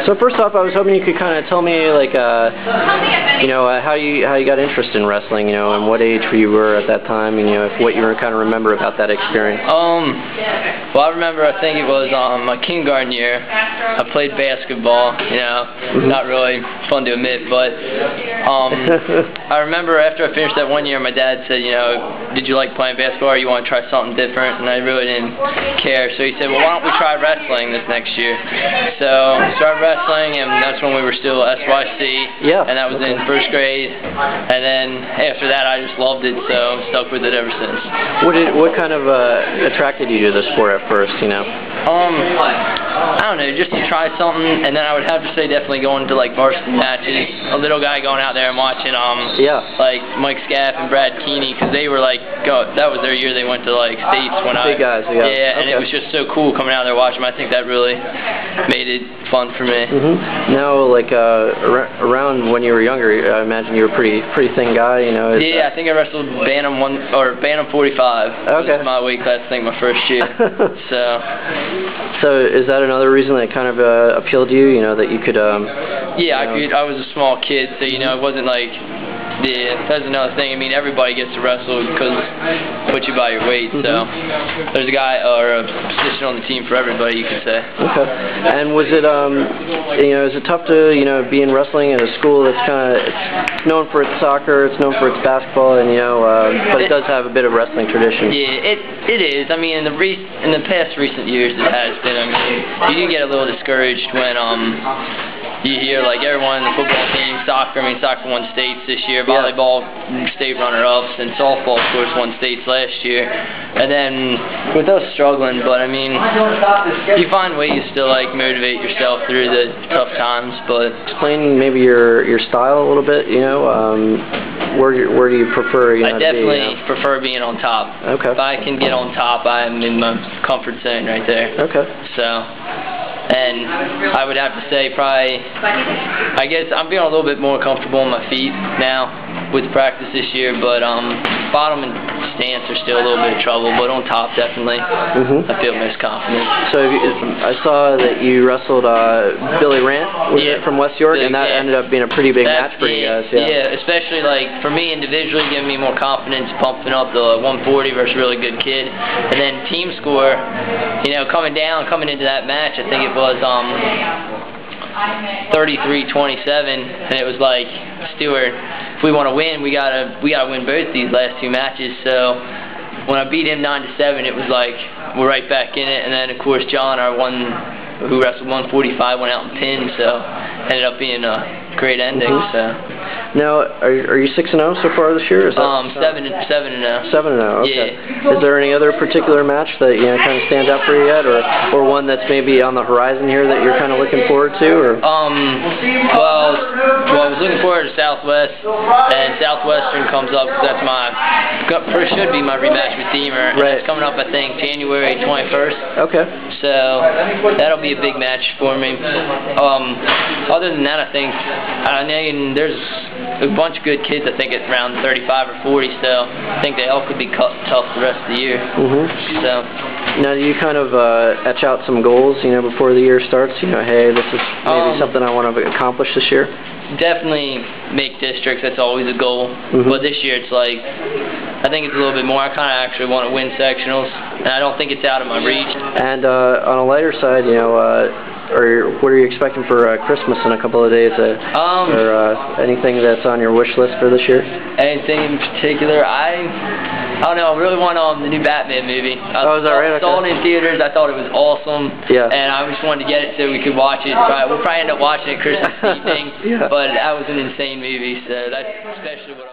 So first off, I was hoping you could kind of tell me, like, you know, how you got interested in wrestling, you know, and what age you were at that time, and, you know, what you kind of remember about that experience. Well, I remember, I think it was my kindergarten year, I played basketball, you know, not really fun to admit, but I remember after I finished that one year, my dad said, you know, did you like playing basketball or you want to try something different? And I really didn't care, so he said, well, why don't we try wrestling this next year? So I started wrestling, and that's when we were still SYC, and that was in first grade, and then after that I just loved it, so stuck with it ever since. What kind of attracted you to the sport at first, you know? I don't know, just to try something, and then I would have to say definitely going to like varsity matches, a little guy going out there and watching like Mike Scaff and Brad Keeney, because they were like, that was their year they went to like states when Big guys, yeah. And it was just so cool coming out there watching them. I think that really made it fun for me. Now, like around when you were younger, I imagine you were a pretty thin guy, you know? Yeah, I think I wrestled Bantam 45. Okay. Was my weight class, I think, my first year. So is that another reason that kind of appealed to you? You know, that you could. Yeah, I was a small kid, so you know, it wasn't like. Yeah, that's another thing. I mean, everybody gets to wrestle because it puts you by your weight. So there's a guy or a position on the team for everybody, you could say. Okay. And was it, you know, is it tough to, you know, be in wrestling at a school that's kind of known for its soccer, it's known for its basketball, and you know, but it does have a bit of wrestling tradition. Yeah, it is. I mean, in the past recent years, it has been. I mean, you do get a little discouraged when you hear like everyone in the football team, soccer won states this year, volleyball state runner-ups, and softball, of course, won states last year. And then with us struggling, but I mean, you find ways to like motivate yourself through the tough times. But explain maybe your style a little bit. You know, where do you prefer? You know, I definitely prefer being on top. Okay. If I can get on top, I'm in my comfort zone right there. Okay. So. And I would have to say probably, I guess I'm feeling a little bit more comfortable on my feet now with practice this year, but bottom and stance are still a little bit of trouble, but on top definitely I feel most confident. So I saw that you wrestled Billy Rant from West York, and that ended up being a pretty big match for you guys. Yeah, especially like for me individually, giving me more confidence, pumping up the 140 versus a really good kid, and then team score, you know, coming into that match, I think it was 33-27, and it was like, Stewart, if we want to win, we gotta win both these last two matches. So when I beat him 9-7, it was like we're right back in it. And then of course John, our one who wrestled 145, went out and pinned, so ended up being a great ending. So. Now, are you 6-0 so far this year? Is that 7-0. 7-0. Okay. Yeah. Is there any other particular match that you know kind of stands out for you yet, or one that's maybe on the horizon here that you're kind of looking forward to? Or well, I was looking forward to Southwest, and Southwestern comes up. That's should be my rematch with Deemer. Right. It's coming up, I think, January 21st. Okay. So that'll be a big match for me. Other than that, I think there's a bunch of good kids. I think it's around 35 or 40 still. I think they all could be tough the rest of the year. So. Now, do you kind of etch out some goals, you know, before the year starts? You know, hey, this is maybe something I want to accomplish this year. Definitely make districts. That's always a goal. But this year, it's like I think it's a little bit more. I kind of actually want to win sectionals, and I don't think it's out of my reach. And on a lighter side, you know. What are you expecting for Christmas in a couple of days? Or anything that's on your wish list for this year? Anything in particular? I don't know. I really want the new Batman movie. Is that right? I saw it in theaters. I thought it was awesome. Yeah. And I just wanted to get it so we could watch it. We'll probably end up watching it Christmas evening. But that was an insane movie. So that's especially what